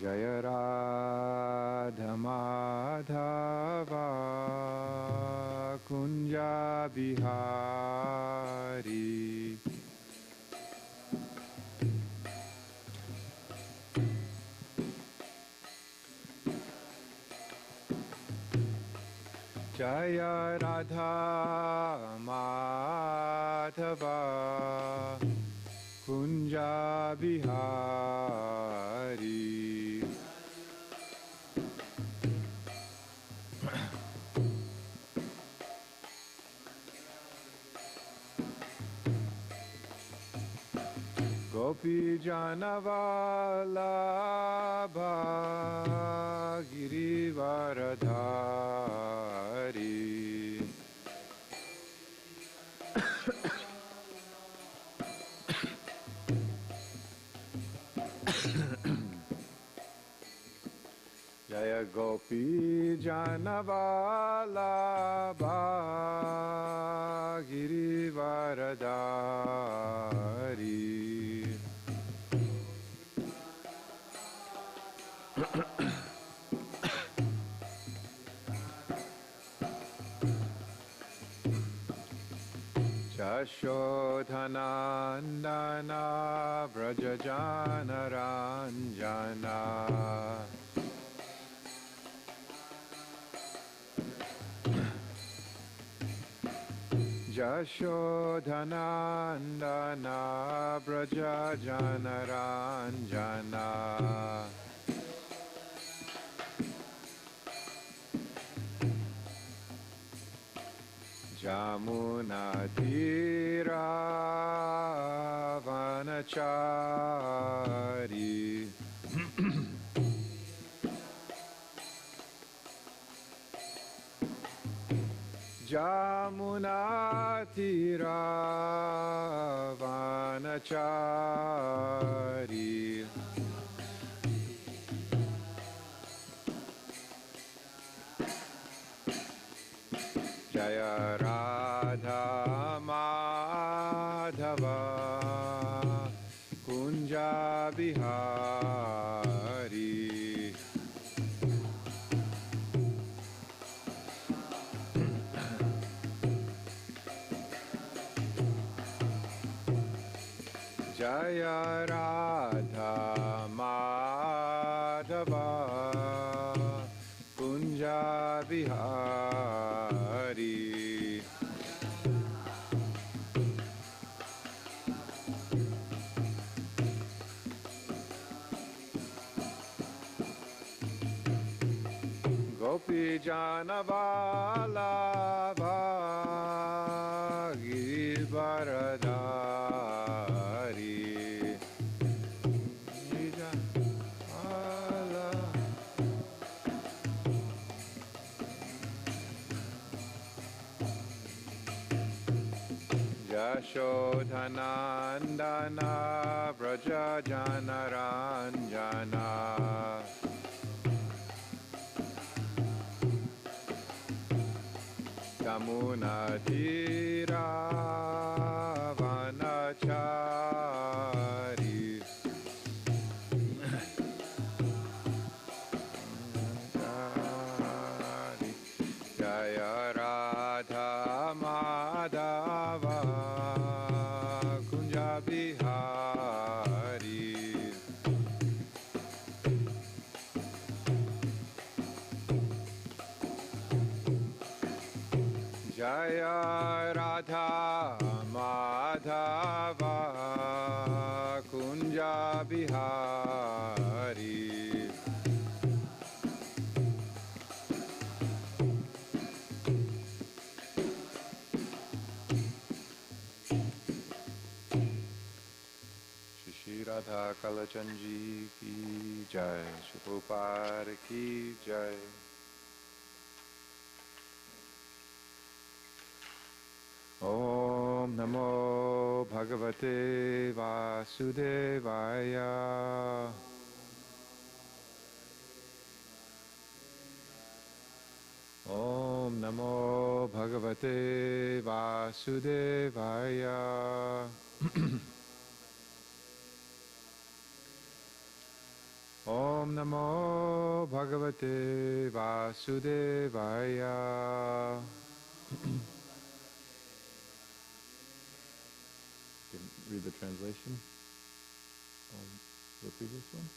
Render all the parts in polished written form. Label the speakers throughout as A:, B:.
A: Jaya Radha Madhava Kunja Bihari Jaya Radha Madhava Kunja Bihari Gopi Janavalabha Girivaradhari Jaya Gopi Janavalabha Girivaradhari Jashodhanandana Vrajajanaranjana Jashodhanandana Vrajajanaranjana Jamunatira Vanachari Jamunatira Vanachari Jaya Radha Madhava Kunja Bihari Jaya Radha Madhava Kunja Bihari Gopi Janavalabha Girivaradhari Jashodhanandana Vrajajanaranjana Jamunatira Vanachari Jaya Radha Madhava Kunja Bihari Jaya Radha Madhava Kunja Bihari Shri Radha Kalachanji ki jai, Shri Prabhupada ki jai. Om Namo Bhagavate Vasudevaya. Om Namo Bhagavate Vasudevaya. Om Om Namo Bhagavate Vasudevaya. Can read the translation? The previous one?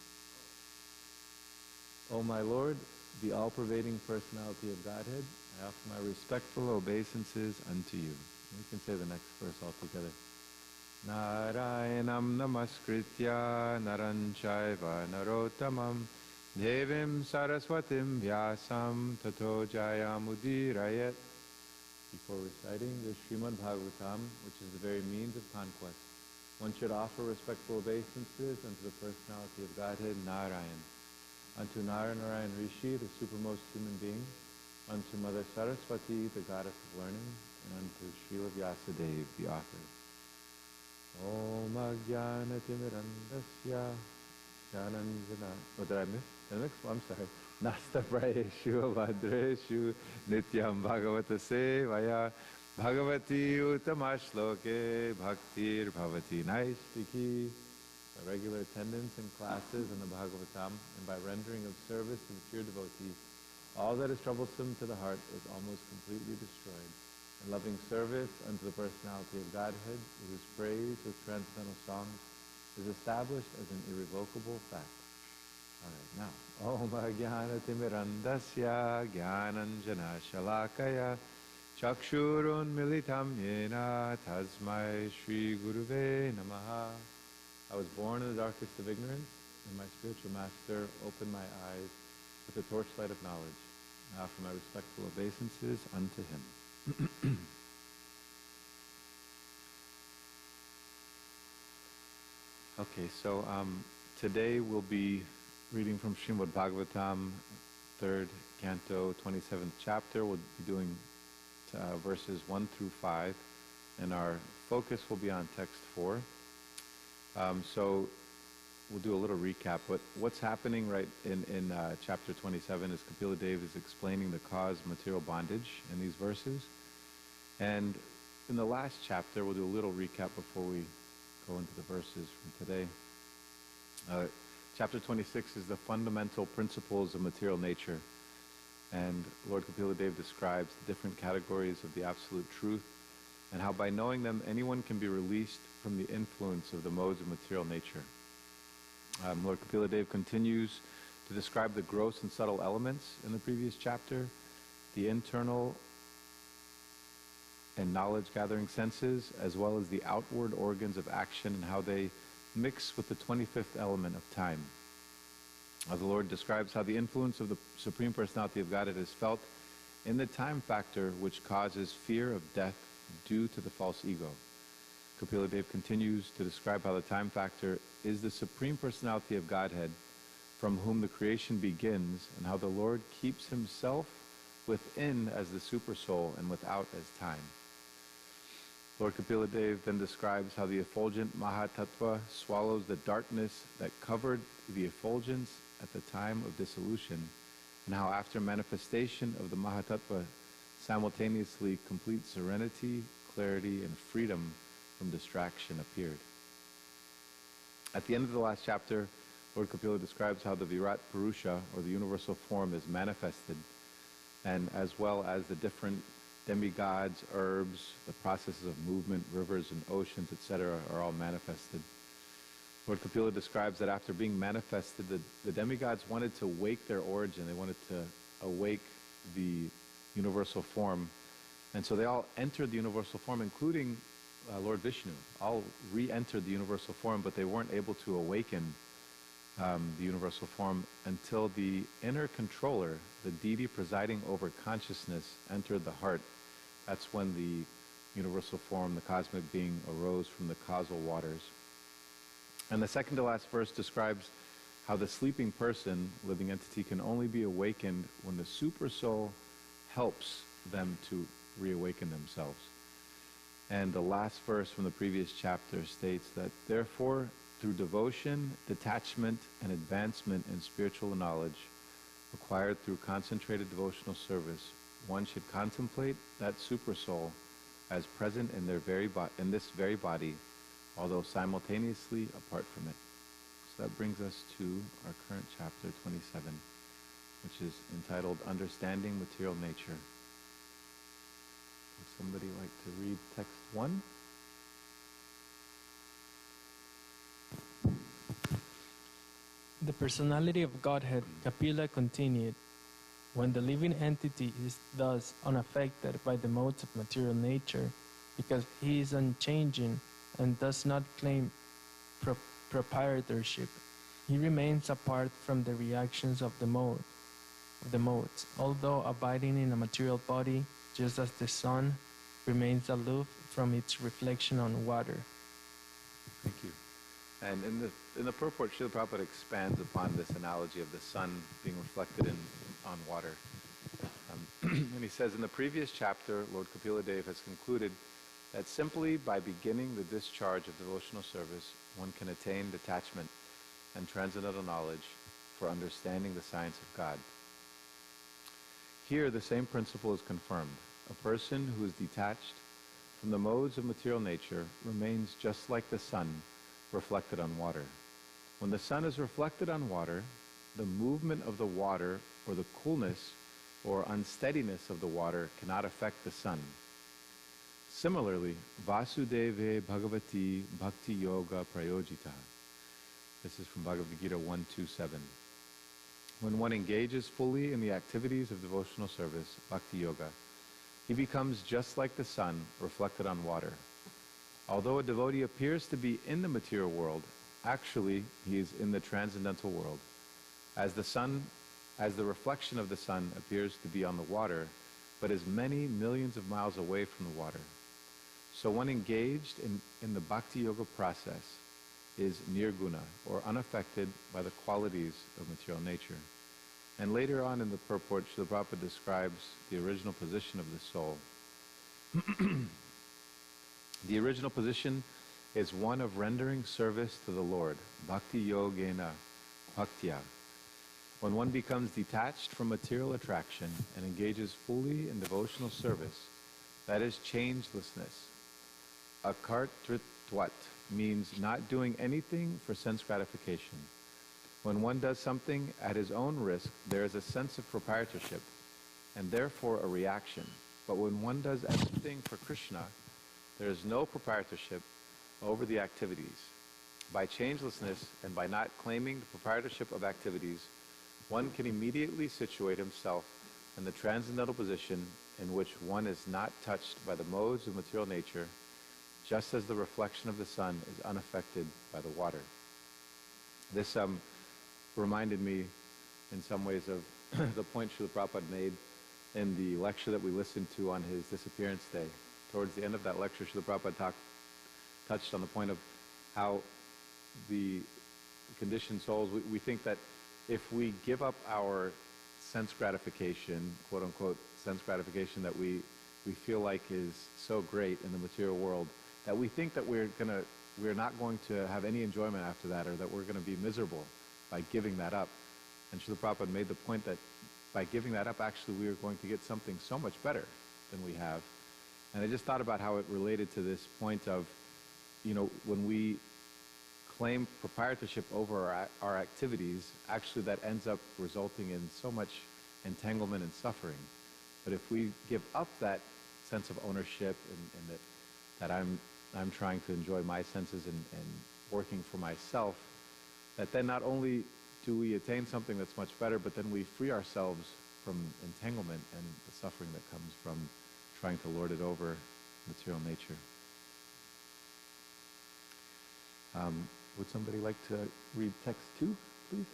A: O my Lord, the all-pervading personality of Godhead, I offer my respectful obeisances unto you. We can say the next verse all together. Narayanam namaskritya naranchaiva narottamam devim saraswatim vyasam tato jayamudirayet. Before reciting the Srimad Bhagavatam, which is the very means of conquest, one should offer respectful obeisances unto the personality of Godhead, Narayan, unto Narayan Rishi, the supermost human being, unto Mother Saraswati, the goddess of learning, and unto Srila Vyasadeva, the author. Om Ajnana Timirandasya Jnananjana. What did I miss? The next one, I'm sorry. Nasta Prayeshu Vadreshu Nityam Bhagavata Sevaya Bhagavati Uttamashloke Bhaktir Bhavati Naistiki. By regular attendance in classes in the Bhagavatam and by rendering of service to the pure devotee, all that is troublesome to the heart is almost completely destroyed. And loving service unto the personality of Godhead, whose praise with transcendental songs is established as an irrevocable fact. All right, now. Om Ajnana Timirandasya Jnananjana Shalakaya Chakshurun Militam Yena Tasmai Shri Guruve Namaha. I was born in the darkest of ignorance, and my spiritual master opened my eyes with the torchlight of knowledge. I offer my respectful obeisances unto him. Okay, so today we'll be reading from Srimad Bhagavatam, 3rd Canto, 27th chapter. We'll be doing verses 1 through 5, and our focus will be on text 4. So we'll do a little recap. But what's happening right in chapter 27 is Kapila Dev is explaining the cause of material bondage in these verses. And in the last chapter, we'll do a little recap before we go into the verses from today. Chapter 26 is the fundamental principles of material nature. And Lord Kapila Dev describes the different categories of the absolute truth and how by knowing them, anyone can be released from the influence of the modes of material nature. Lord Kapila Dev continues to describe the gross and subtle elements in the previous chapter, the internal and knowledge-gathering senses, as well as the outward organs of action and how they mix with the 25th element of time. The Lord describes how the influence of the Supreme Personality of Godhead is felt in the time factor which causes fear of death due to the false ego. Kapila Dev continues to describe how the time factor is the Supreme Personality of Godhead from whom the creation begins, and how the Lord keeps himself within as the Supersoul and without as time. Lord Kapila Dev then describes how the effulgent Mahatattva swallows the darkness that covered the effulgence at the time of dissolution, and how after manifestation of the Mahatattva simultaneously complete serenity, clarity, and freedom from distraction appeared. At the end of the last chapter, Lord Kapila describes how the Virat Purusha, or the universal form, is manifested, and as well as the different demigods, herbs, the processes of movement, rivers and oceans, etc. are all manifested. Lord Kapila describes that after being manifested, the demigods wanted to wake their origin. They wanted to awake the universal form. And so they all entered the universal form, including Lord Vishnu. All re-entered the universal form, but they weren't able to awaken the universal form until the inner controller, the deity presiding over consciousness, entered the heart. That's when the universal form, the cosmic being, arose from the causal waters. And the second to last verse describes how the sleeping person, living entity, can only be awakened when the super soul helps them to reawaken themselves. And the last verse from the previous chapter states that, therefore, through devotion, detachment, and advancement in spiritual knowledge, acquired through concentrated devotional service, one should contemplate that super soul as present in this very body, although simultaneously apart from it. So that brings us to our current chapter 27, which is entitled Understanding Material Nature. Would somebody like to read text 1?
B: The personality of Godhead, Kapila continued. When the living entity is thus unaffected by the modes of material nature, because he is unchanging and does not claim proprietorship, he remains apart from the reactions of the modes, although abiding in a material body, just as the sun remains aloof from its reflection on water.
A: Thank you. And in the purport, Srila Prabhupada expands upon this analogy of the sun being reflected on water. And he says, in the previous chapter, Lord Kapila Dev has concluded that simply by beginning the discharge of devotional service, one can attain detachment and transcendental knowledge for understanding the science of God. Here, the same principle is confirmed. A person who is detached from the modes of material nature remains just like the sun reflected on water. When the sun is reflected on water, the movement of the water or the coolness or unsteadiness of the water cannot affect the sun. Similarly, Vasudeve Bhagavati Bhakti Yoga Prayojita. This is from Bhagavad Gita 1.2.7. When one engages fully in the activities of devotional service, Bhakti Yoga, he becomes just like the sun reflected on water. Although a devotee appears to be in the material world, actually he is in the transcendental world. As the reflection of the sun appears to be on the water, but is many millions of miles away from the water. So one engaged in the Bhakti Yoga process is nirguna, or unaffected by the qualities of material nature. And later on in the purport, Srila Prabhupada describes the original position of the soul. The original position is one of rendering service to the Lord, bhakti yogena bhaktya. When one becomes detached from material attraction and engages fully in devotional service, that is changelessness. Akartritvat means not doing anything for sense gratification. When one does something at his own risk, there is a sense of proprietorship, and therefore a reaction. But when one does anything for Krishna, there is no proprietorship over the activities. By changelessness and by not claiming the proprietorship of activities, one can immediately situate himself in the transcendental position in which one is not touched by the modes of material nature, just as the reflection of the sun is unaffected by the water. This reminded me in some ways of the point Srila Prabhupada made in the lecture that we listened to on his disappearance day. Towards the end of that lecture, Srila Prabhupada touched on the point of how the conditioned souls, we think that if we give up our sense gratification, quote unquote sense gratification that we feel like is so great in the material world, that we think that we're not going to have any enjoyment after that, or that we're going to be miserable by giving that up. And Srila Prabhupada made the point that by giving that up, actually we are going to get something so much better than we have. And I just thought about how it related to this point of, when we claim proprietorship over our activities, actually that ends up resulting in so much entanglement and suffering. But if we give up that sense of ownership and that I'm trying to enjoy my senses and working for myself, that then not only do we attain something that's much better, but then we free ourselves from entanglement and the suffering that comes from trying to lord it over material nature. Would somebody like to read text 2, please?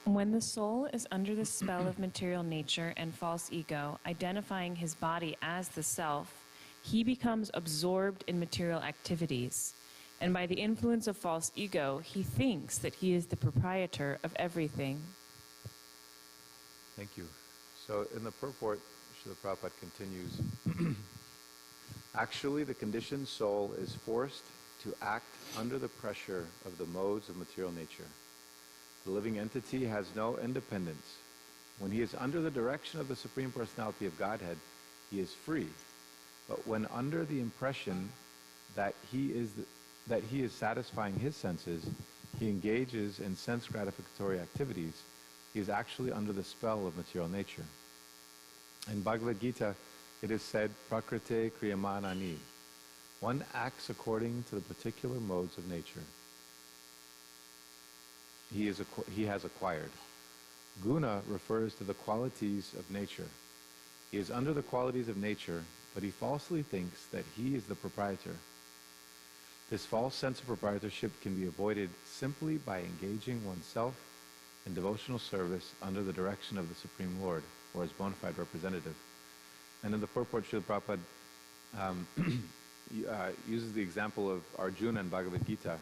C: When the soul is under the spell of material nature and false ego, identifying his body as the self, he becomes absorbed in material activities. And by the influence of false ego, he thinks that he is the proprietor of everything.
A: Thank you. So in the purport, Srila Prabhupada continues, actually the conditioned soul is forced to act under the pressure of the modes of material nature. The living entity has no independence. When he is under the direction of the Supreme Personality of Godhead, he is free. But when under the impression that he is that he is satisfying his senses, he engages in sense gratificatory activities, he is actually under the spell of material nature. In Bhagavad Gita, it is said, Prakrite kriyamanani. One acts according to the particular modes of nature he has acquired. Guna refers to the qualities of nature. He is under the qualities of nature, but he falsely thinks that he is the proprietor. This false sense of proprietorship can be avoided simply by engaging oneself in devotional service under the direction of the Supreme Lord, or his bona fide representative. And in the purport, Srila Prabhupada uses the example of Arjuna in Bhagavad Gita,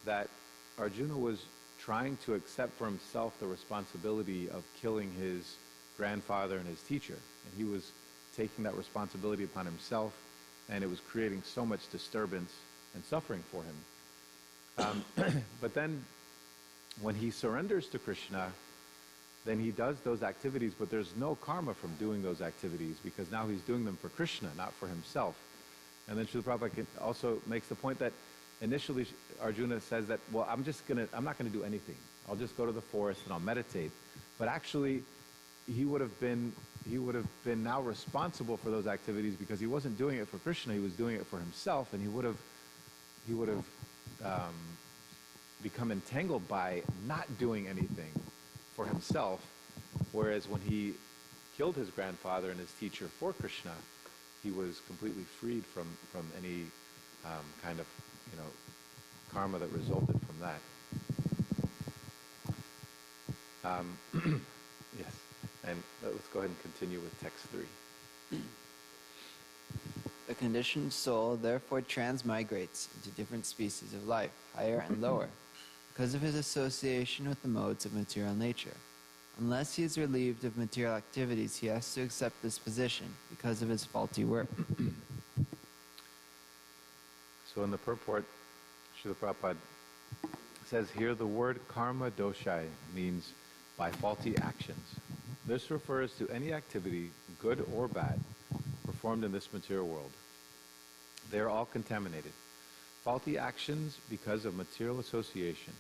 A: that Arjuna was trying to accept for himself the responsibility of killing his grandfather and his teacher. And he was taking that responsibility upon himself, and it was creating so much disturbance and suffering for him. But then, when he surrenders to Krishna, then he does those activities, but there's no karma from doing those activities, because now he's doing them for Krishna, not for himself. And then Srila Prabhupada also makes the point that initially Arjuna says that, well, I'm not gonna do anything. I'll just go to the forest and I'll meditate. But actually, he would have been now responsible for those activities, because he wasn't doing it for Krishna, he was doing it for himself, and he would have become entangled by not doing anything for himself, whereas when he killed his grandfather and his teacher for Krishna, he was completely freed from any kind of karma that resulted from that. Yes, and let's go ahead and continue with text 3.
D: The conditioned soul therefore transmigrates into different species of life, higher and lower, because of his association with the modes of material nature. Unless he is relieved of material activities, he has to accept this position because of his faulty work.
A: So in the purport, Srila Prabhupada says here the word karma doshai means by faulty actions. This refers to any activity, good or bad, performed in this material world. They are all contaminated. Faulty actions because of material association.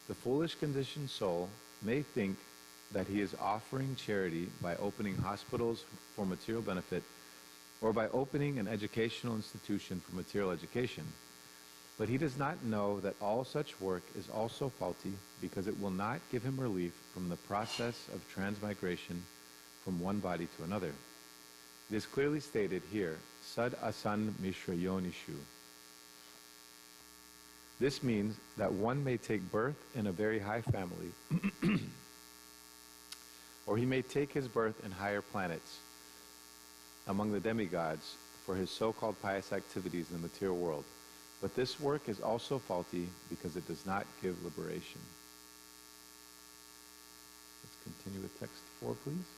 A: The foolish conditioned soul may think that he is offering charity by opening hospitals for material benefit, or by opening an educational institution for material education. But he does not know that all such work is also faulty, because it will not give him relief from the process of transmigration from one body to another. It is clearly stated here, Sad Asan Mishra Yonishu. This means that one may take birth in a very high family, or he may take his birth in higher planets, among the demigods, for his so-called pious activities in the material world. But this work is also faulty because it does not give liberation. Let's continue with text 4, please.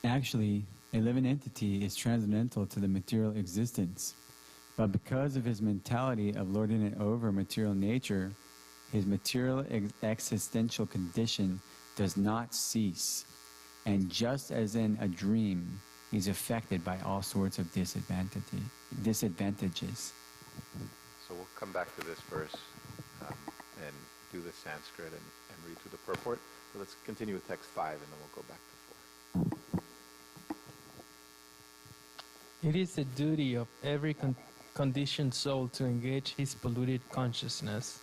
E: Actually, a living entity is transcendental to the material existence, but because of his mentality of lording it over material nature, his material existential condition does not cease, and just as in a dream, he's affected by all sorts of disadvantages.
A: So we'll come back to this verse and do the Sanskrit and read through the purport. So let's continue with text 5, and then we'll go back to 4.
B: It is the duty of every conditioned soul to engage his polluted consciousness,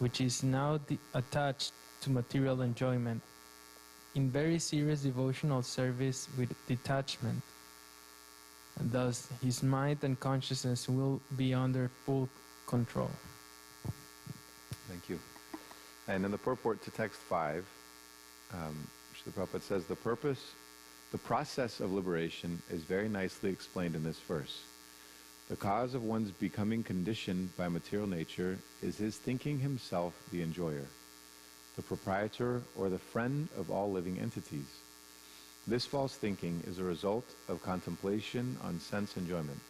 B: which is now attached to material enjoyment, in very serious devotional service with detachment. And thus, his mind and consciousness will be under full control.
A: Thank you. And in the purport to text 5, Srila Prabhupada says, the process of liberation is very nicely explained in this verse. The cause of one's becoming conditioned by material nature is his thinking himself the enjoyer, the proprietor, or the friend of all living entities. This false thinking is a result of contemplation on sense enjoyment.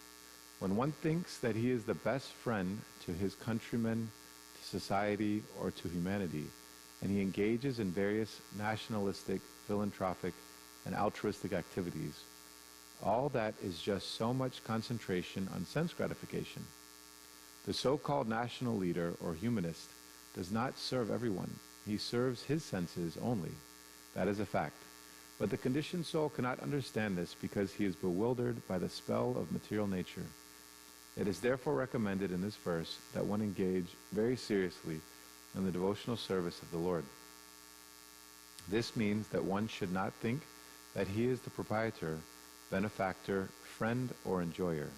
A: When one thinks that he is the best friend to his countrymen, to society, or to humanity, and he engages in various nationalistic, philanthropic, and altruistic activities, All that is just so much concentration on sense gratification. The so-called national leader or humanist does not serve everyone. He serves his senses only. That is a fact. But the conditioned soul cannot understand this because he is bewildered by the spell of material nature. It is therefore recommended in this verse that one engage very seriously in the devotional service of the Lord. This means that one should not think that he is the proprietor, benefactor, friend, or enjoyer.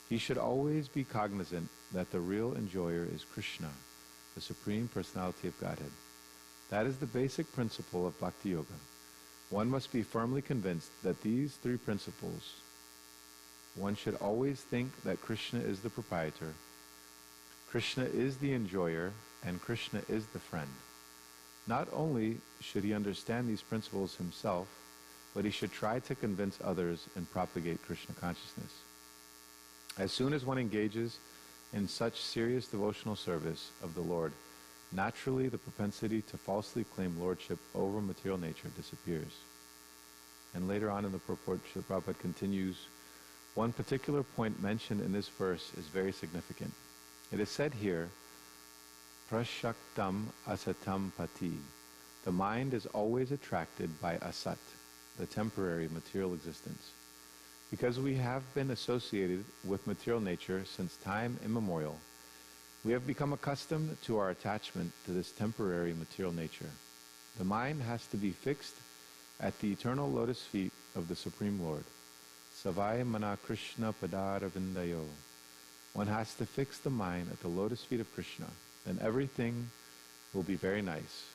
A: He should always be cognizant that the real enjoyer is Krishna, the Supreme Personality of Godhead. That is the basic principle of Bhakti Yoga. One must be firmly convinced that these three principles, one should always think that Krishna is the proprietor, Krishna is the enjoyer, and Krishna is the friend. Not only should he understand these principles himself, but he should try to convince others and propagate Krishna consciousness. As soon as one engages in such serious devotional service of the Lord, naturally the propensity to falsely claim lordship over material nature disappears. And later on in the purport, Srila Prabhupada continues, one particular point mentioned in this verse is very significant. It is said here, Prashaktam asatam pati. The mind is always attracted by asat, the temporary material existence. Because we have been associated with material nature since time immemorial, we have become accustomed to our attachment to this temporary material nature. The mind has to be fixed at the eternal lotus feet of the Supreme Lord. Savaya mana Krishna padaravindayo. One has to fix the mind at the lotus feet of Krishna, and everything will be very nice.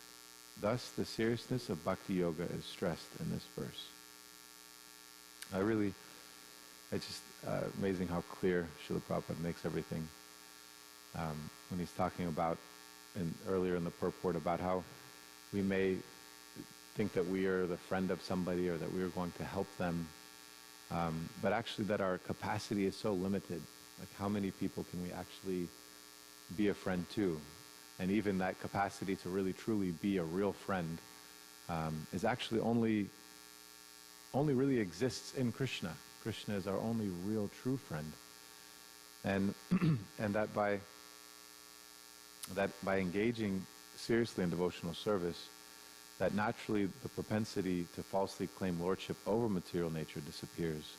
A: Thus, the seriousness of Bhakti Yoga is stressed in this verse. It's just amazing how clear Srila Prabhupada makes everything. When he's talking about, earlier in the purport, about how we may think that we are the friend of somebody or that we are going to help them, but actually that our capacity is so limited. Like, how many people can we actually be a friend to? And even that capacity to really truly be a real friend is actually only really exists in Krishna. Krishna is our only real true friend. And and that by engaging seriously in devotional service, that naturally the propensity to falsely claim lordship over material nature disappears.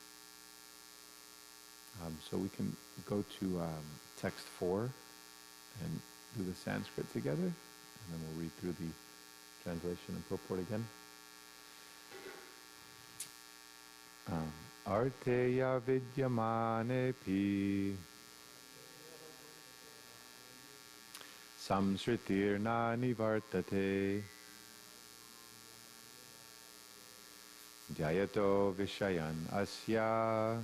A: So we can go to text 4 and do the Sanskrit together, and then we'll read through the translation and purport again. Arteya vidyamane pi samsritirna nivartate jayato vishayan asya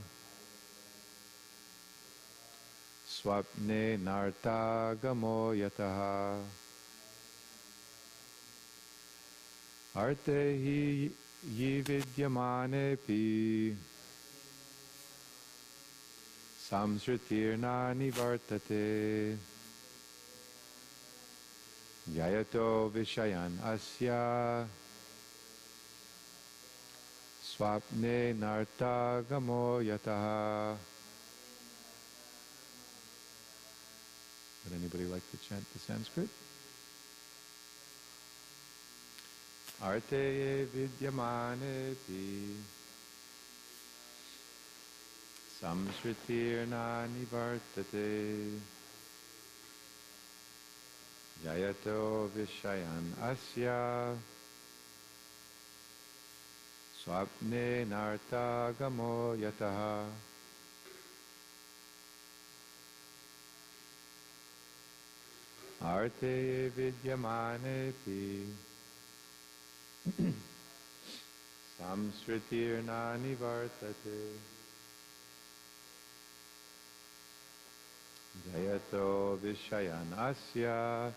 A: swapne narta gamo yataha arte hi vidyamane pi samsritirna nivartate jayato vishayan asya swapne narta gamo yataha. Would anybody like to chant the Sanskrit? Arte vidyamane pi samsritirna nivartate jayato vishayan asya swapne narta gamo yataha. Arte vidyamane pi samsritirna nivartate jayato vishayan asya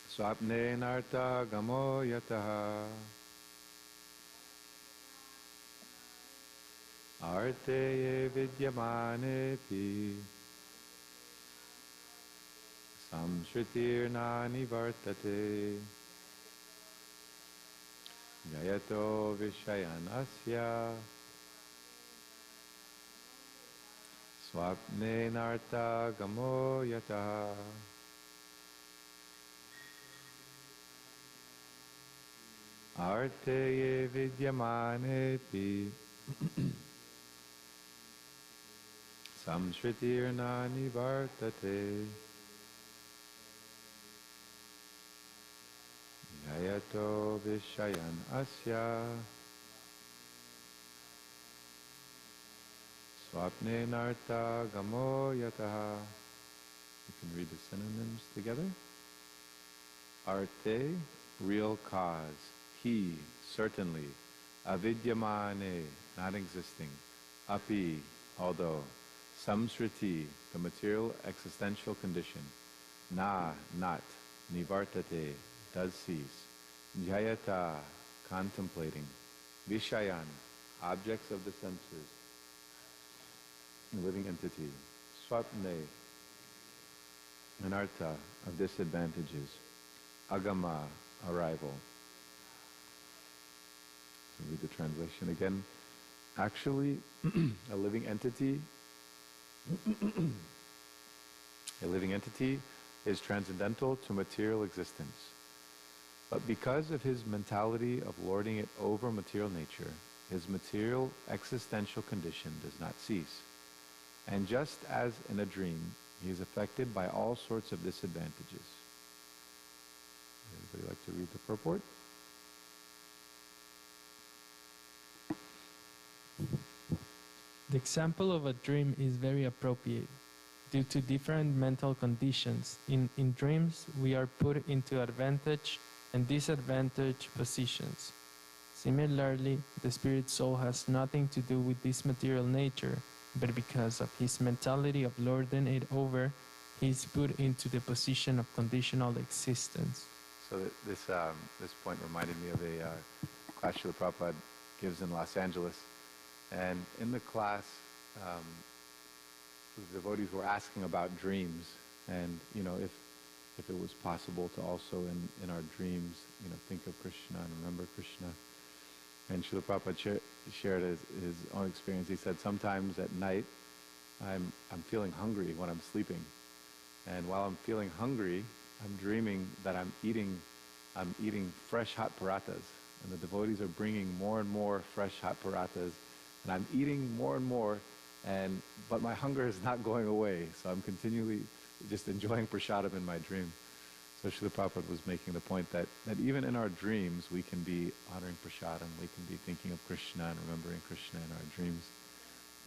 A: swapne narta gamo yataha. Arte vidyamane pi samsritirna nivartate Jayato Vishayanasya Swapne Narta Gamo Yata Arteye Vidyamanepi Samshritirna Nivartate Yayato Vishayan Asya Swapne Narta Gamo Yataha. You can read the synonyms together. Arte, real cause. He, certainly. Avidyamane, not existing. Api, although. Samsriti, the material existential condition. Na, not. Nivartate, does cease. Jayata, contemplating. Vishayan, objects of the senses. Living entity. Swapne, anartha, of disadvantages. Agama, arrival. So read the translation again. Actually, a living entity is transcendental to material existence. But because of his mentality of lording it over material nature, his material existential condition does not cease. And just as in a dream, he is affected by all sorts of disadvantages. Anybody like to read the purport?
B: The example of a dream is very appropriate. Due to different mental conditions, in dreams we are put into advantage and disadvantage positions. Similarly, the spirit soul has nothing to do with this material nature, but because of his mentality of lording it over, he is put into the position of conditional existence.
A: So this point reminded me of a class Srila Prabhupada gives in Los Angeles. And in the class, the devotees were asking about dreams, and if it was possible to also in our dreams, think of Krishna and remember Krishna. And Srila Prabhupada shared his own experience. He said sometimes at night, I'm feeling hungry when I'm sleeping, and while I'm feeling hungry, I'm dreaming that I'm eating fresh hot parathas, and the devotees are bringing more and more fresh hot parathas, and I'm eating more and more, but my hunger is not going away, so I'm continually just enjoying prasadam in my dream. So Srila Prabhupada was making the point that even in our dreams, we can be honoring prasadam, we can be thinking of Krishna and remembering Krishna in our dreams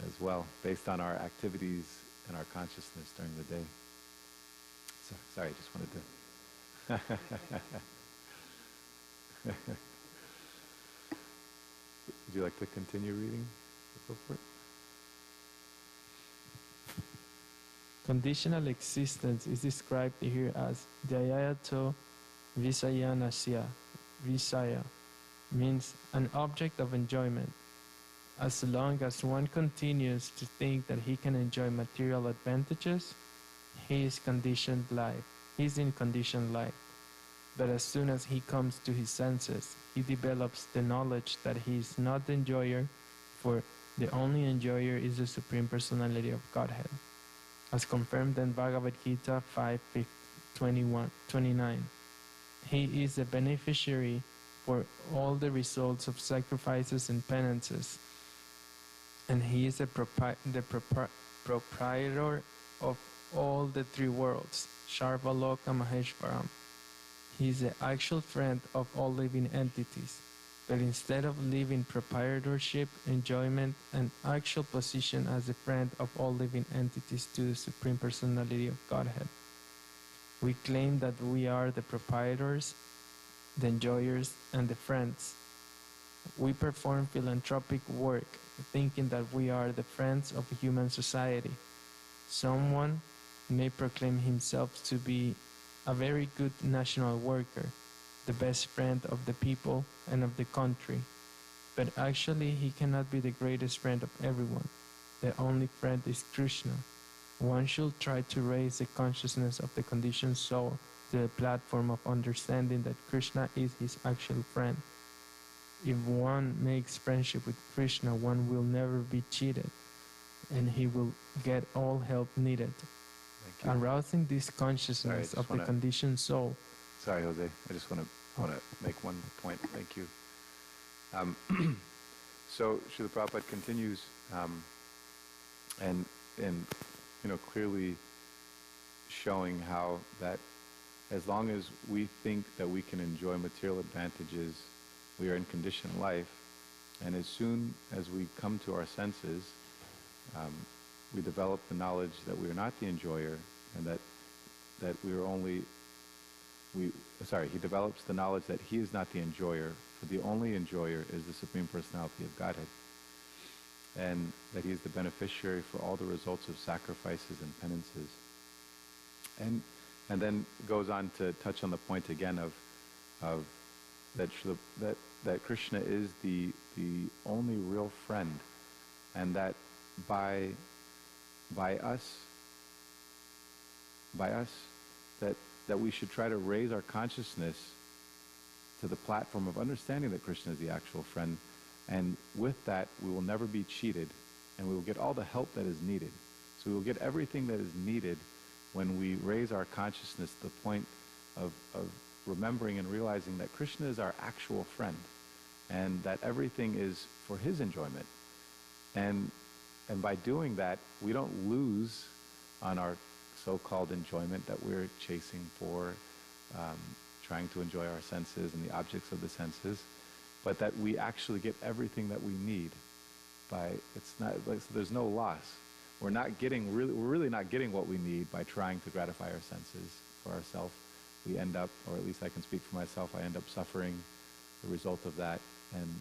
A: as well, based on our activities and our consciousness during the day. So, sorry, I just wanted to... Would you like to continue reading the report?
B: Conditional existence is described here as Dhyayato Visayanasya. Visaya means an object of enjoyment. As long as one continues to think that he can enjoy material advantages, he is conditioned life. He is in conditioned life. But as soon as he comes to his senses, he develops the knowledge that he is not the enjoyer, for the only enjoyer is the Supreme Personality of Godhead, as confirmed in Bhagavad Gita 5:29. He is the beneficiary for all the results of sacrifices and penances, and he is the proprietor of all the three worlds, Sarvaloka Maheshwaram. He is the actual friend of all living entities, but instead of living proprietorship, enjoyment, and actual position as the friend of all living entities to the Supreme Personality of Godhead, we claim that we are the proprietors, the enjoyers, and the friends. We perform philanthropic work, thinking that we are the friends of human society. Someone may proclaim himself to be a very good national worker, the best friend of the people and of the country, but actually he cannot be the greatest friend of everyone. The only friend is Krishna. One should try to raise the consciousness of the conditioned soul to the platform of understanding that Krishna is his actual friend. if one makes friendship with Krishna, one will never be cheated, and he will get all help needed.
A: Thank you.
B: Arousing this consciousness
A: just
B: of the
A: wanna-
B: conditioned soul.
A: Sorry, Jose. I just want to make one point. Thank you. So Srila Prabhupada continues, and clearly showing how that as long as we think that we can enjoy material advantages, we are in conditioned life, and as soon as we come to our senses, we develop the knowledge that we are not the enjoyer, and that we are only. He develops the knowledge that he is not the enjoyer, for the only enjoyer is the Supreme Personality of Godhead, and that he is the beneficiary for all the results of sacrifices and penances. And then goes on to touch on the point again of that Krishna is the only real friend, and that by us that we should try to raise our consciousness to the platform of understanding that Krishna is the actual friend, and with that we will never be cheated, and we will get all the help that is needed. So we will get everything that is needed when we raise our consciousness to the point of remembering and realizing that Krishna is our actual friend, and that everything is for his enjoyment. And by doing that, we don't lose on our so-called enjoyment that we're chasing for, trying to enjoy our senses and the objects of the senses, but that we actually get everything that we need. It's not like, so there's no loss. We're really not getting what we need by trying to gratify our senses for ourselves. We end up, or at least I can speak for myself, I end up suffering the result of that, and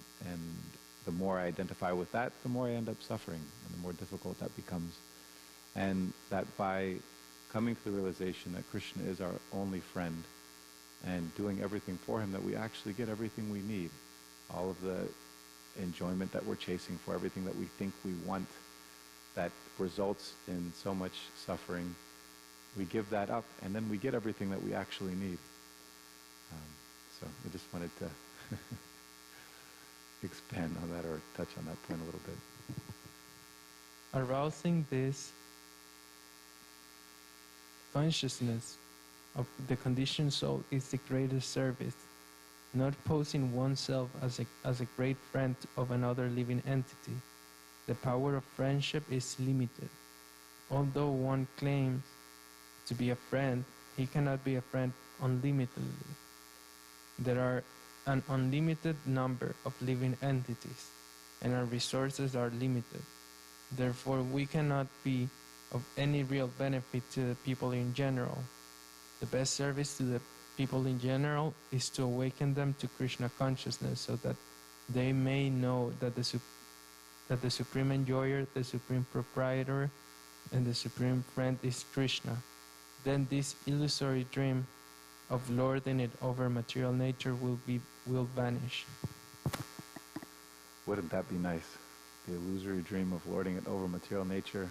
A: the more I identify with that, the more I end up suffering, and the more difficult that becomes. And that by coming to the realization that Krishna is our only friend and doing everything for him, that we actually get everything we need. All of the enjoyment that we're chasing for, everything that we think we want, that results in so much suffering, we give that up, and then we get everything that we actually need. So I just wanted to expand on that, or touch on that point a little bit.
B: Arousing this consciousness of the conditioned soul is the greatest service, not posing oneself as a great friend of another living entity. The power of friendship is limited. Although one claims to be a friend, he cannot be a friend unlimitedly. There are an unlimited number of living entities, and our resources are limited. Therefore, we cannot be of any real benefit to the people in general. The best service to the people in general is to awaken them to Krishna consciousness, so that they may know that the Supreme Enjoyer, the Supreme Proprietor, and the Supreme Friend is Krishna. Then this illusory dream of lording it over material nature will vanish.
A: Wouldn't that be nice? The illusory dream of lording it over material nature,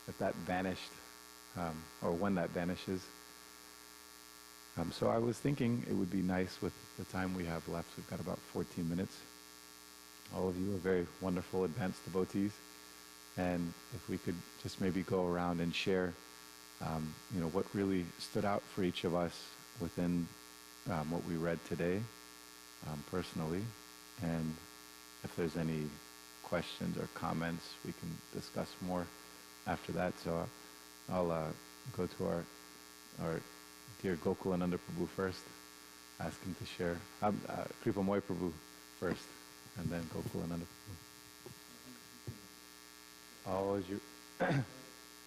A: if that vanished, or when that vanishes. So I was thinking it would be nice with the time we have left. We've got about 14 minutes. All of you are very wonderful advanced devotees, and if we could just maybe go around and share, what really stood out for each of us within what we read today, personally, and if there's any questions or comments, we can discuss more after that. So I'll go to our dear Gokulananda Prabhu first, ask him to share. Kripamoy Prabhu first, and then Gokulananda Prabhu. Oh, is you?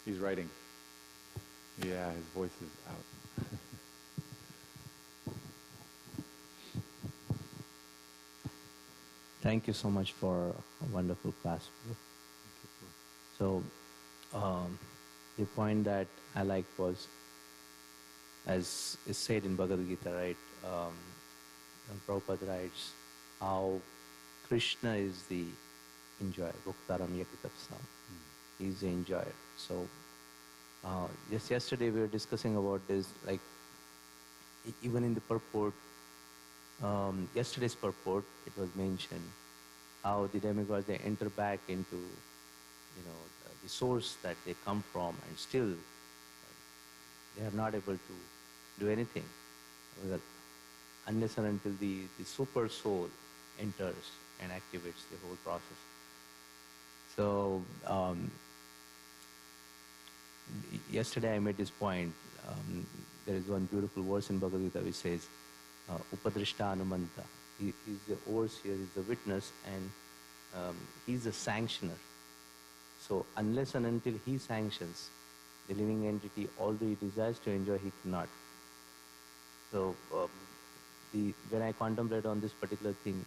A: He's writing. Yeah, his voice is out.
F: Thank you so much for a wonderful class. So, the point that I liked was, as is said in Bhagavad Gita, right? And Prabhupada writes how Krishna is the enjoyer. Bhuktaram yakitapsam. He's the enjoyer. So, just yesterday we were discussing about this, like, even in the purport, yesterday's purport, it was mentioned how the demigods, they enter back into, the source that they come from, and still they are not able to do anything unless and until the super soul enters and activates the whole process. So yesterday I made this point. There is one beautiful verse in Bhagavad Gita which says, Upadrishta Anumanta. He's the overseer, he's the witness, and he's the sanctioner. So unless and until he sanctions the living entity, although he desires to enjoy, he cannot. So when I contemplate on this particular thing,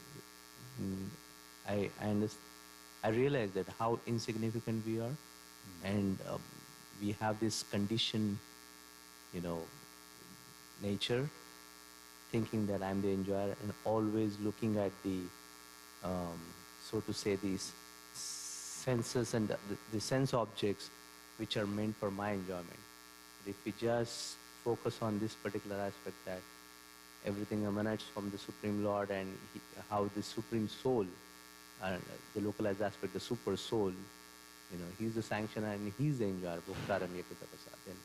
F: I realize that how insignificant we are, and we have this conditioned, nature, thinking that I'm the enjoyer, and always looking at the, so to say, these senses and the sense objects which are meant for my enjoyment. But if we just focus on this particular aspect, that everything emanates from the Supreme Lord, and how the Supreme Soul, the localized aspect, the Super Soul, he's the sanctioner and he's the enjoyer, then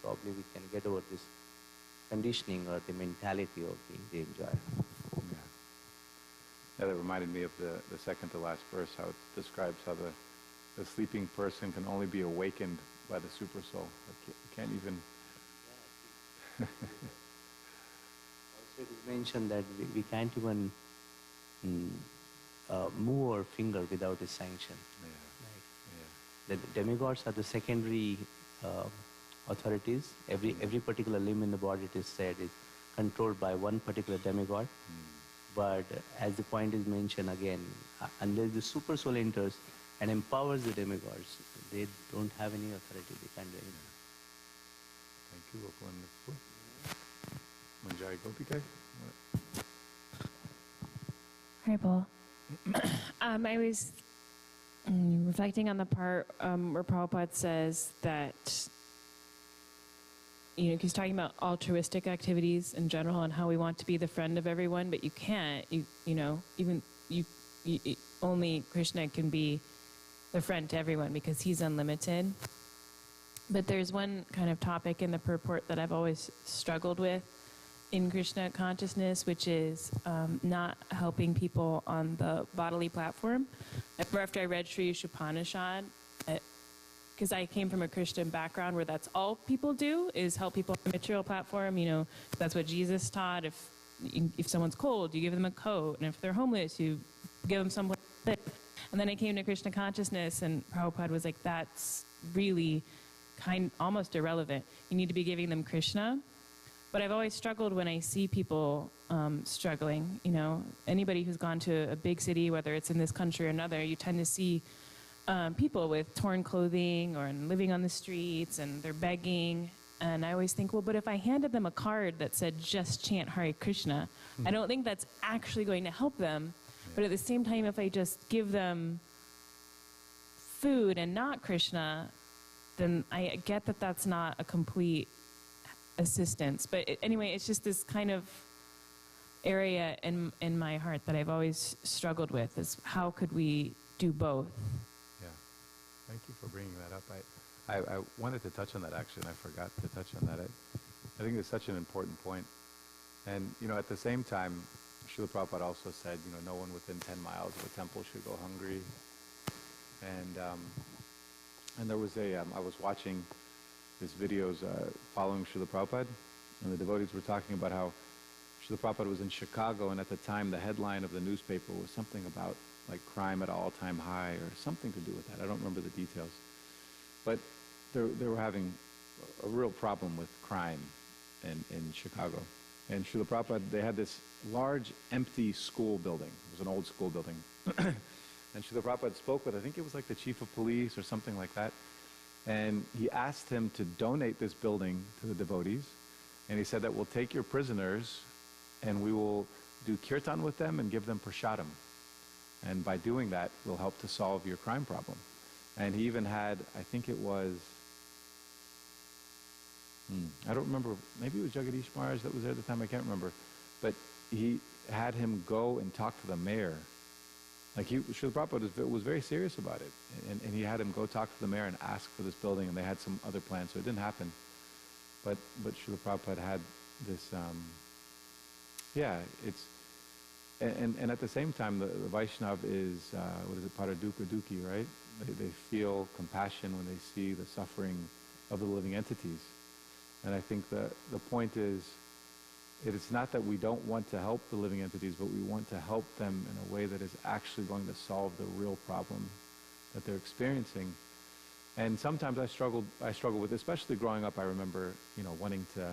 F: probably we can get over this conditioning or the mentality of being the enjoyer.
A: Yeah, that reminded me of the second to last verse, how it describes how the sleeping person can only be awakened by the super soul. You can't even...
F: Also it is mentioned that we can't even move our finger without his sanction.
A: Yeah.
F: Right? The demigods are the secondary authorities. Every particular limb in the body, it is said, is controlled by one particular demigod. But as the point is mentioned again, unless the super soul enters and empowers the demigods, they don't have any authority. They can't do anything.
A: Thank you. Manjari Gopika?
C: Hi, Paul. I was reflecting on the part where Prabhupada says that, he's talking about altruistic activities in general and how we want to be the friend of everyone, but you can't. Only Krishna can be the friend to everyone because he's unlimited. But there's one kind of topic in the purport that I've always struggled with in Krishna consciousness, which is not helping people on the bodily platform. After I read Sri Upanishad, because I came from a Christian background where that's all people do is help people on the material platform. That's what Jesus taught. If someone's cold, you give them a coat, and if they're homeless, you give them something. And then I came to Krishna consciousness, and Prabhupada was like, "That's really almost irrelevant. You need to be giving them Krishna." But I've always struggled when I see people struggling. Anybody who's gone to a big city, whether it's in this country or another, you tend to see people with torn clothing or living on the streets, and they're begging. And I always think, well, but if I handed them a card that said, just chant Hare Krishna, I don't think that's actually going to help them. Yeah. But at the same time, if I just give them food and not Krishna, then I get that that's not a complete assistance. But anyway, it's just this kind of area in my heart that I've always struggled with, is how could we do both?
A: Yeah. Thank you for bringing that up. I wanted to touch on that, actually, and I forgot to touch on that. I think it's such an important point. And, at the same time, Srila Prabhupada also said, no one within 10 miles of a temple should go hungry. And there was I was watching these videos following Srila Prabhupada, and the devotees were talking about how Srila Prabhupada was in Chicago, and at the time the headline of the newspaper was something about like crime at an all-time high or something to do with that. I don't remember the details. But they were having a real problem with crime in Chicago. And Srila Prabhupada, they had this large empty school building. It was an old school building. And Srila Prabhupada spoke with, I think it was like the chief of police or something like that. And he asked him to donate this building to the devotees. And he said that we'll take your prisoners and we will do kirtan with them and give them prasadam. And by doing that, we'll help to solve your crime problem. And he even had, I think it was, I don't remember, maybe it was Jagadish Maharaj that was there at the time, I can't remember. But he had him go and talk to the mayor. Like Srila Prabhupada was very serious about it, and he had him go talk to the mayor and ask for this building, and they had some other plans, so it didn't happen. But Srila Prabhupada had this, yeah, it's, and at the same time, the Vaishnav is, what is it, Paraduka Duki, right? They feel compassion when they see the suffering of the living entities. And I think the point is, it's not that we don't want to help the living entities, but we want to help them in a way that is actually going to solve the real problem that they're experiencing. And sometimes I struggle with, especially growing up, I remember, wanting to,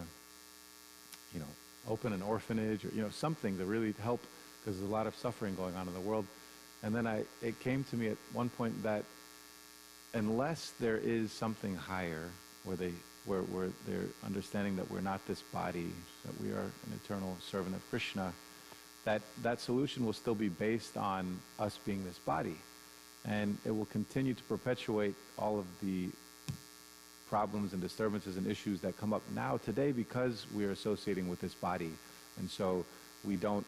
A: open an orphanage or, something to really help, because there's a lot of suffering going on in the world. And then it came to me at one point that unless there is something higher where they're understanding that we're not this body, that we are an eternal servant of Krishna, that solution will still be based on us being this body. And it will continue to perpetuate all of the problems and disturbances and issues that come up now today because we are associating with this body. And so we don't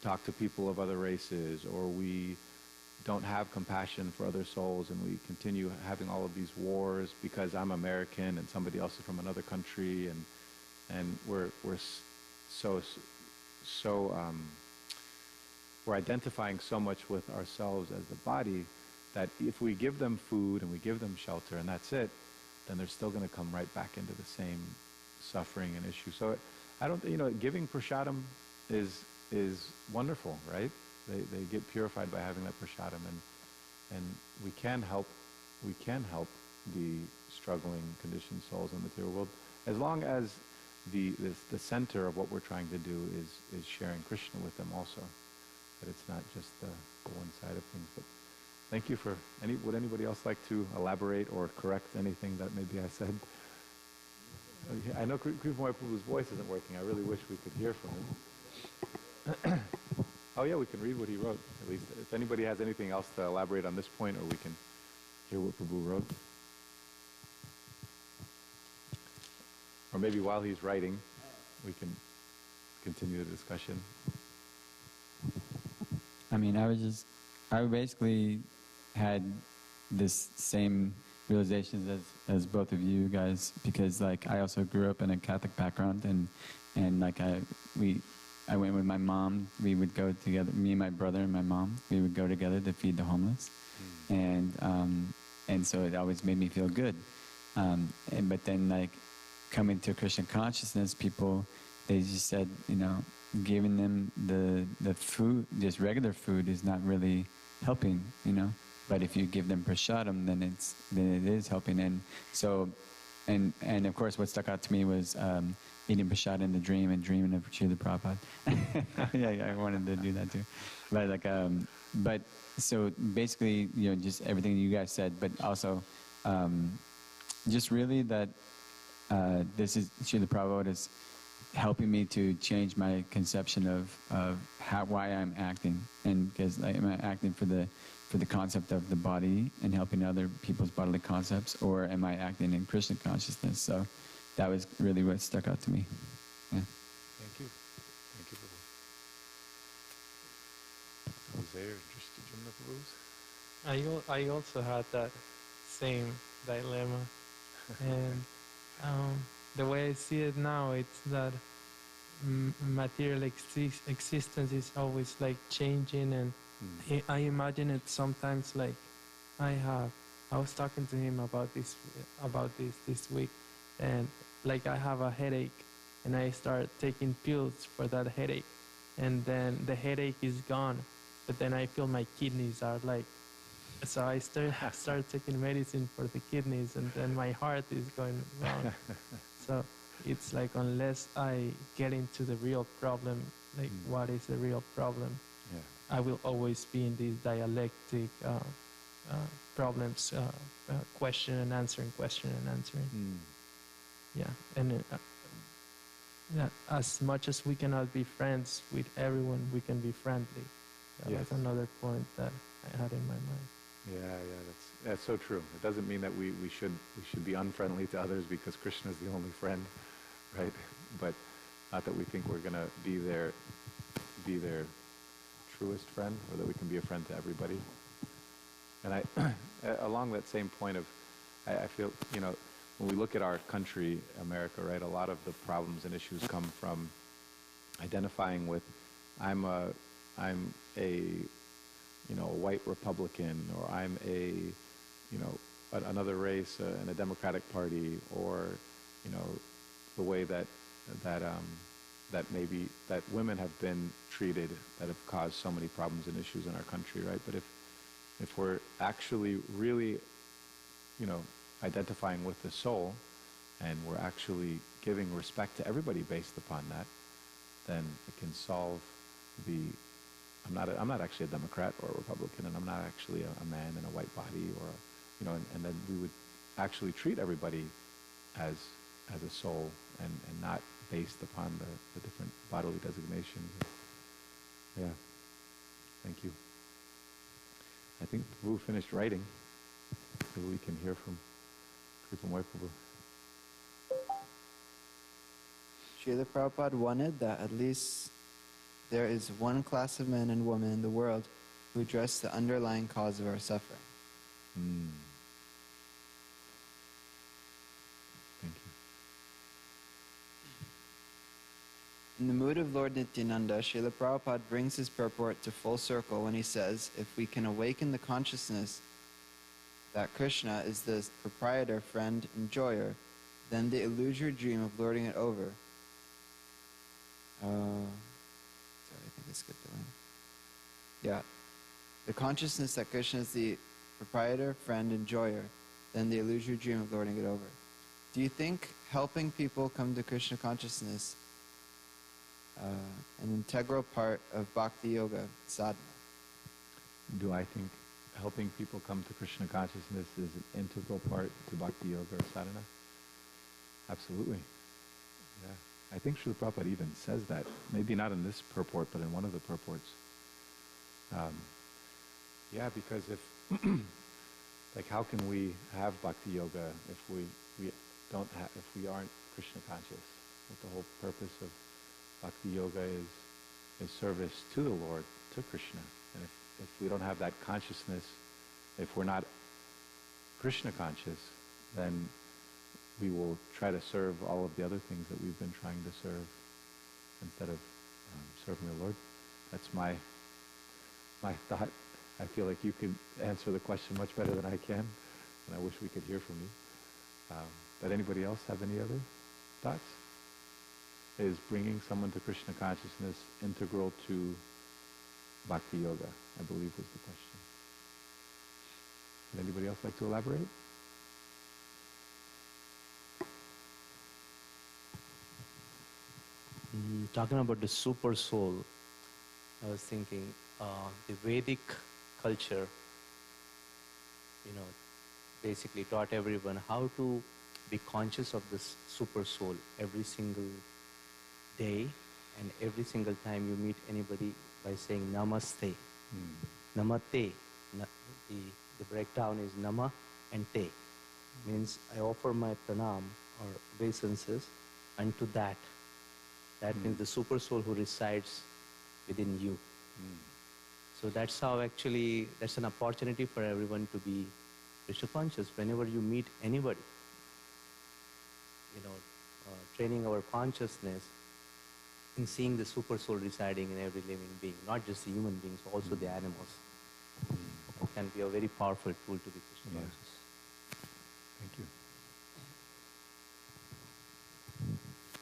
A: talk to people of other races, or we don't have compassion for other souls, and we continue having all of these wars because I'm American and somebody else is from another country, and we're identifying so much with ourselves as the body that if we give them food and we give them shelter and that's it, then they're still going to come right back into the same suffering and issue. So I don't, giving prasadam is wonderful, right? They get purified by having that prasadam, and we can help the struggling conditioned souls in the material world, as long as the center of what we're trying to do is sharing Krishna with them also. That it's not just the one side of things. But thank you for would anybody else like to elaborate or correct anything that maybe I said? I know Kripamoyapur's voice isn't working. I really wish we could hear from him. Oh yeah, we can read what he wrote, at least. If anybody has anything else to elaborate on this point, or we can hear what Prabhu wrote. Or maybe while he's writing, we can continue the discussion.
E: I mean, I basically had this same realizations as both of you guys, because like I also grew up in a Catholic background, and like I went with my mom. We would go together, me and my brother and my mom. We would go together to feed the homeless, and so it always made me feel good. But then like coming to Krishna consciousness, people, they just said, giving them the food, just regular food, is not really helping, But if you give them prasadam, then it is helping. And so, and of course, what stuck out to me was eating prasadam in the dream and dreaming of Srila Prabhupada. yeah, I wanted to do that too. But like, but so basically, just everything you guys said, but also, just really that this is Srila Prabhupada is helping me to change my conception of why I'm acting, and because am I acting for the concept of the body and helping other people's bodily concepts, or am I acting in Krishna consciousness? So that was really what stuck out to me. Yeah.
A: Thank you. Thank you, Prabhu. Was there just Jumna Prabhu's?
B: I also had that same dilemma, and the way I see it now, it's that material existence is always like changing, and I imagine it sometimes like I was talking to him about this week, and like I have a headache, and I start taking pills for that headache, and then the headache is gone, but then I feel my kidneys are like, so I start taking medicine for the kidneys, and then my heart is going wrong. So it's like unless I get into the real problem, like what is the real problem, I will always be in these dialectic problems, question and answering. Yeah, and as much as we cannot be friends with everyone, we can be friendly. That's another point that I had in my mind.
A: Yeah, that's so true. It doesn't mean that we should be unfriendly to others because Krishna is the only friend, right? But not that we think we're going to be there be their truest friend, or that we can be a friend to everybody. And I, along that same point of, I feel, you know, when we look at our country, America, right, a lot of the problems and issues come from identifying with, I'm a, you know, a white Republican, or I'm a, you know, another race in a Democratic Party, or, you know, the way that maybe that women have been treated, that have caused so many problems and issues in our country, right? But if we're actually really, you know, identifying with the soul, and we're actually giving respect to everybody based upon that, then it can solve the. I'm not actually a Democrat or a Republican, and I'm not actually a man in a white body, or you know, and then we would actually treat everybody as a soul, and not based upon the different bodily designations. Yeah. Thank you. I think Wu finished writing, so we can hear from Kripa Moipabu.
D: Srila Prabhupada wanted that at least there is one class of men and women in the world who address the underlying cause of our suffering.
A: Thank you.
D: In the mood of Lord Nityananda, Srila Prabhupada brings his purport to full circle when he says, if we can awaken the consciousness that Krishna is the proprietor, friend, enjoyer, then the illusory dream of lording it over. Sorry, I think I skipped a line. Yeah. The consciousness that Krishna is the proprietor, friend, enjoyer, then the illusory dream of lording it over. Do you think helping people come to Krishna consciousness an integral part of Bhakti Yoga sadhana?
A: Do I think helping people come to Krishna consciousness is an integral part to Bhakti Yoga or sadhana? Absolutely. Yeah. I think Srila Prabhupada even says that. Maybe not in this purport, but in one of the purports. Yeah, because if, like, how can we have Bhakti Yoga if we aren't Krishna conscious? What the whole purpose of Bhakti Yoga is service to the Lord, to Krishna. And if we don't have that consciousness, if we're not Krishna conscious, then we will try to serve all of the other things that we've been trying to serve instead of serving the Lord. That's my thought. I feel like you can answer the question much better than I can, and I wish we could hear from you. But anybody else have any other thoughts? Is bringing someone to Krishna consciousness integral to Bhakti Yoga, I believe was the question. Would anybody else like to elaborate?
F: Talking about the super soul, I was thinking the Vedic culture, basically taught everyone how to be conscious of this super soul every single day and every single time you meet anybody by saying namaste. Namate. The breakdown is nama and te. Means I offer my pranam or obeisances unto that. That means the super soul who resides within you. So that's how actually, that's an opportunity for everyone to be Krishna conscious. Whenever you meet anybody, training our consciousness in seeing the super soul residing in every living being, not just the human beings, also the animals. It can be a very powerful tool to be Krishna conscious.
A: Thank you.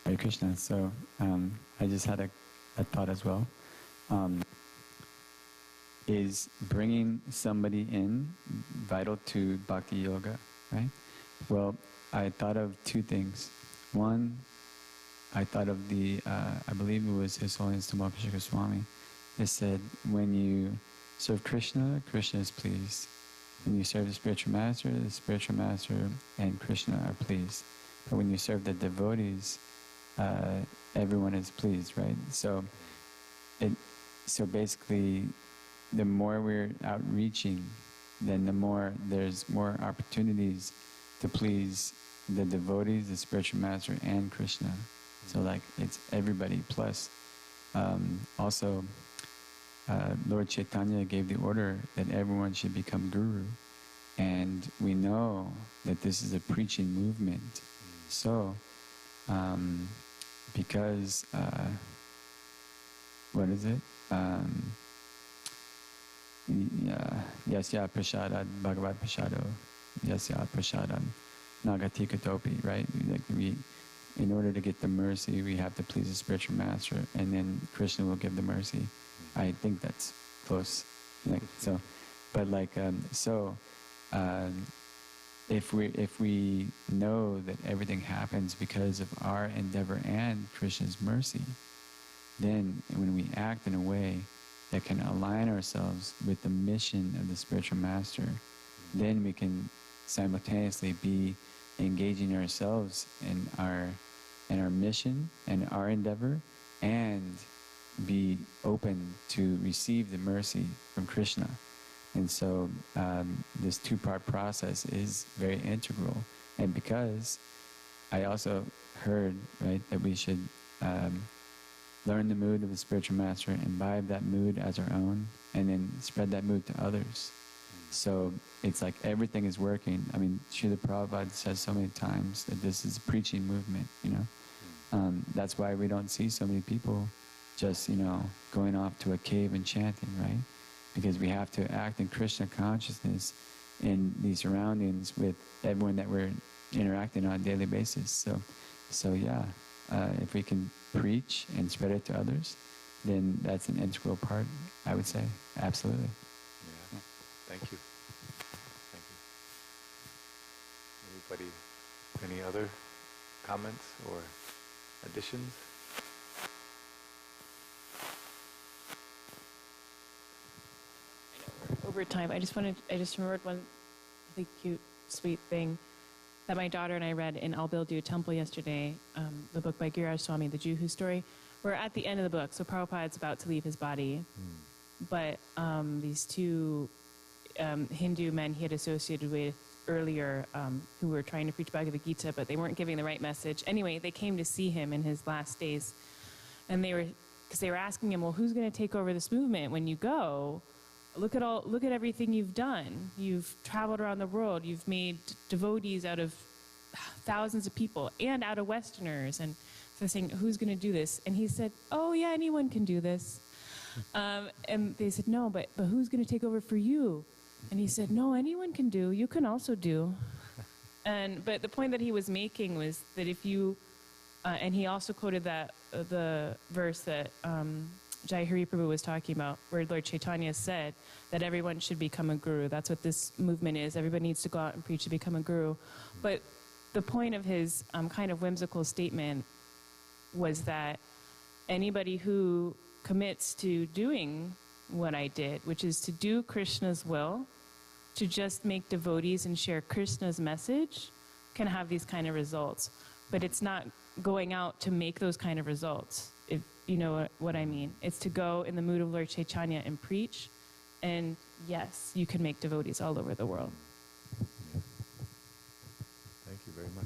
E: Hare Krishna. So I just had a thought as well. Is bringing somebody in vital to Bhakti Yoga, right? Well, I thought of two things. One, I thought of I believe it was His Holiness Tamal Krishna Goswami. It said, when you serve Krishna, Krishna is pleased. When you serve the spiritual master and Krishna are pleased. But when you serve the devotees, everyone is pleased, right? So basically, the more we're outreaching, then the more there's more opportunities to please the devotees, the spiritual master, and Krishna. So like it's everybody. Plus, Also, Lord Chaitanya gave the order that everyone should become guru. And we know that this is a preaching movement. So, because, what is it? Yasya prasada bhagavad prasado, yasya prasadam nagati katopi, right? Like in order to get the mercy, we have to please the spiritual master, and then Krishna will give the mercy. I think that's close. Like, so, but like, if we know that everything happens because of our endeavor and Krishna's mercy, then when we act in a way that can align ourselves with the mission of the spiritual master, then we can simultaneously be engaging ourselves in our mission and our endeavor, and be open to receive the mercy from Krishna. And so this two-part process is very integral. And because I also heard, right, that we should learn the mood of the spiritual master, imbibe that mood as our own, and then spread that mood to others. So it's like everything is working. I mean, Srila Prabhupada says so many times that this is a preaching movement, you know. That's why we don't see so many people just, going off to a cave and chanting, right? Because we have to act in Krishna consciousness in these surroundings with everyone that we're interacting on a daily basis. So yeah, if we can preach and spread it to others, then that's an integral part, I would say. Absolutely.
A: Yeah. Thank you. Thank you. Anybody, any other comments or additions?
C: Over time, I just remembered one really cute, sweet thing that my daughter and I read in I'll Build You a Temple yesterday, the book by Giriraj Swami, The Jew Whose Story. We're at the end of the book, so Prabhupada's about to leave his body. But these two Hindu men he had associated with earlier who were trying to preach Bhagavad Gita, but they weren't giving the right message. Anyway, they came to see him in his last days. And because they were asking him, well, who's going to take over this movement when you go? Look at everything you've done. You've traveled around the world. You've made devotees out of thousands of people and out of Westerners. And so they're saying, who's going to do this? And he said, oh, yeah, anyone can do this. And they said, no, but who's going to take over for you? And he said, no, anyone can do. You can also do. But the point that he was making was that if you, and he also quoted the verse that Jai Hari Prabhu was talking about, where Lord Chaitanya said that everyone should become a guru. That's what this movement is. Everybody needs to go out and preach to become a guru. But the point of his kind of whimsical statement was that anybody who commits to doing what I did, which is to do Krishna's will, to just make devotees and share Krishna's message, can have these kind of results. But it's not going out to make those kind of results, if you know what I mean. It's to go in the mood of Lord Chaitanya and preach, and yes, you can make devotees all over the world.
A: Yeah. Thank you very much.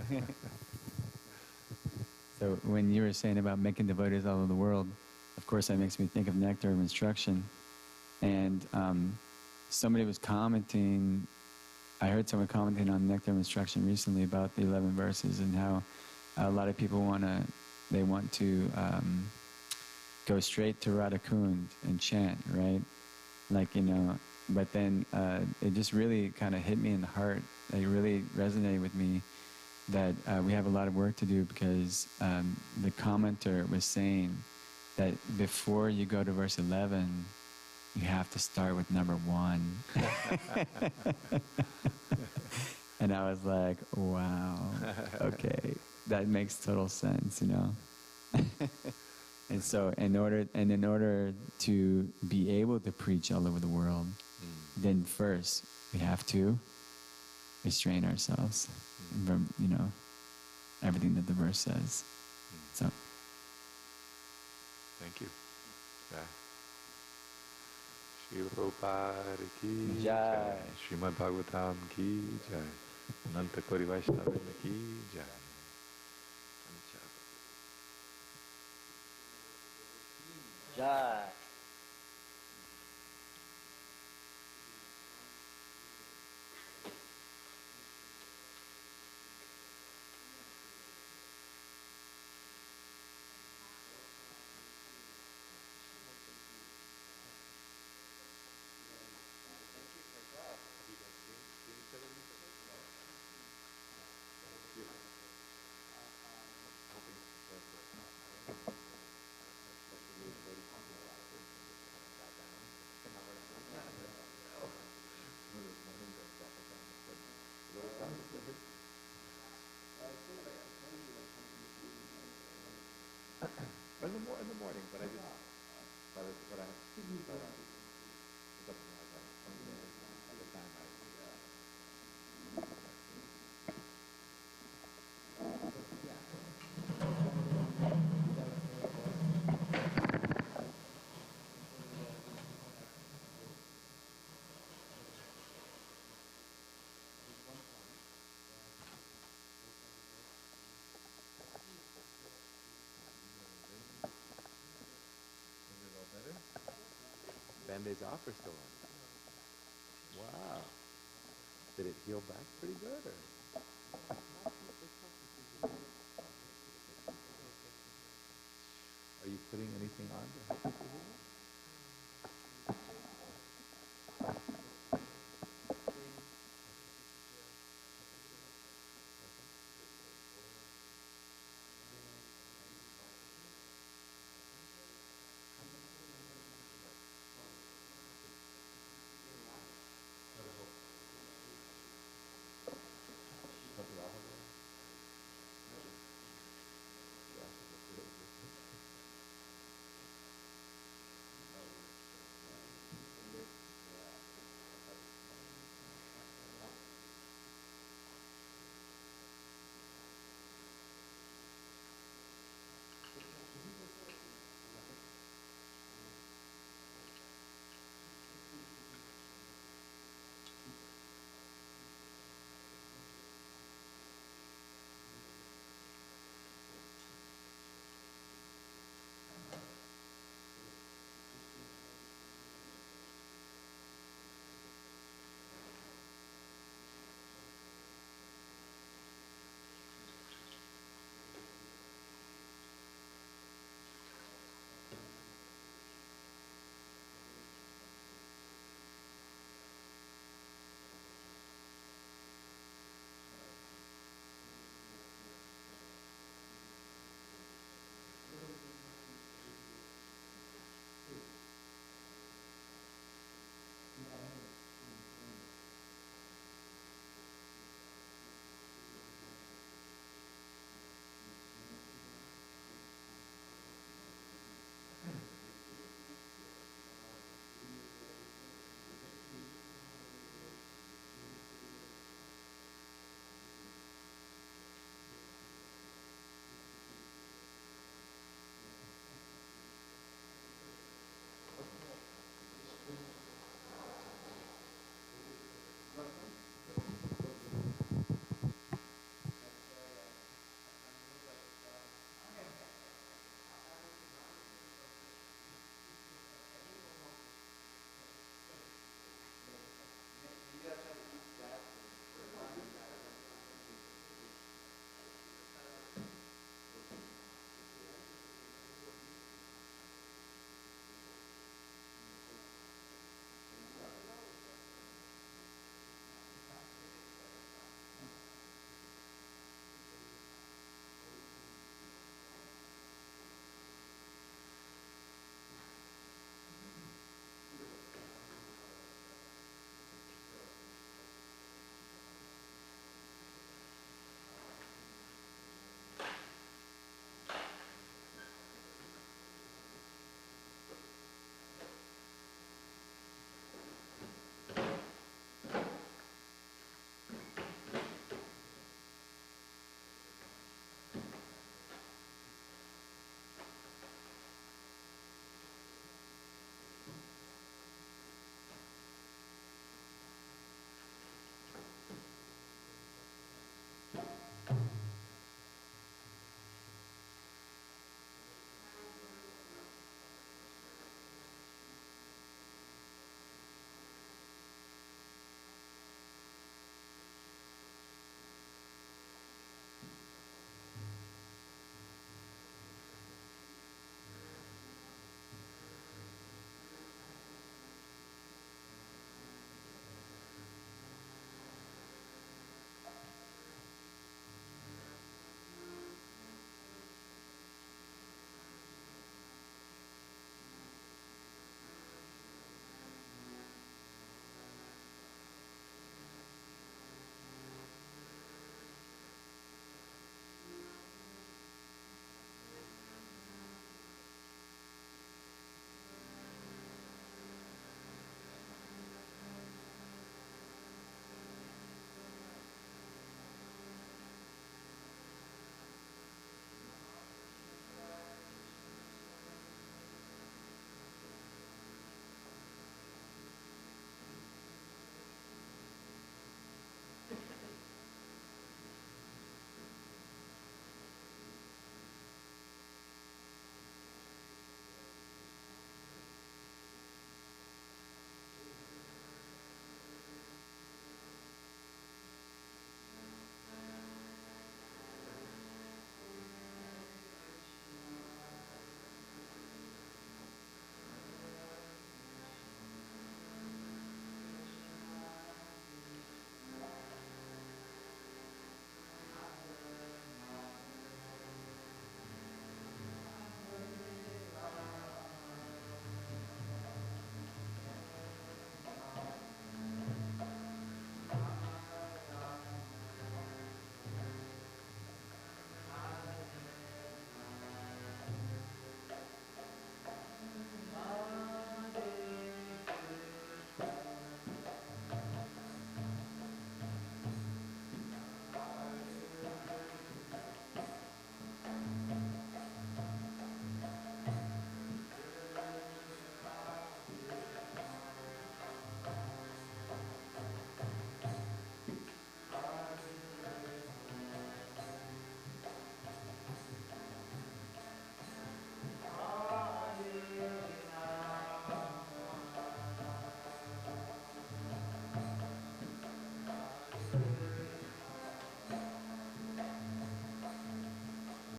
A: Okay.
E: So when you were saying about making devotees all over the world, of course that makes me think of Nectar of Instruction. And somebody was commenting, I heard someone commenting on Nectar of Instruction recently about the 11 verses and how a lot of people want to go straight to Radha Kund and chant, right? Like, but then it just really kind of hit me in the heart. It really resonated with me that we have a lot of work to do, because the commenter was saying that before you go to verse 11, you have to start with number 1. And I was like, wow, okay, that makes total sense, And so in order to be able to preach all over the world, then first we have to restrain ourselves from, everything that the verse says. So.
A: Thank you. Jai. Shri Prabhupada ki
E: Jai.
A: Srimad Bhagavatam ki Jai. Ananta Kori Vaishnava ki Jai.
F: Jai.
A: In the morning, but I didn't. But I it's up to my time. At the time Is it all better? Band-Aids off or still on? Wow. Did it heal back pretty good or? Are you putting anything on to help you?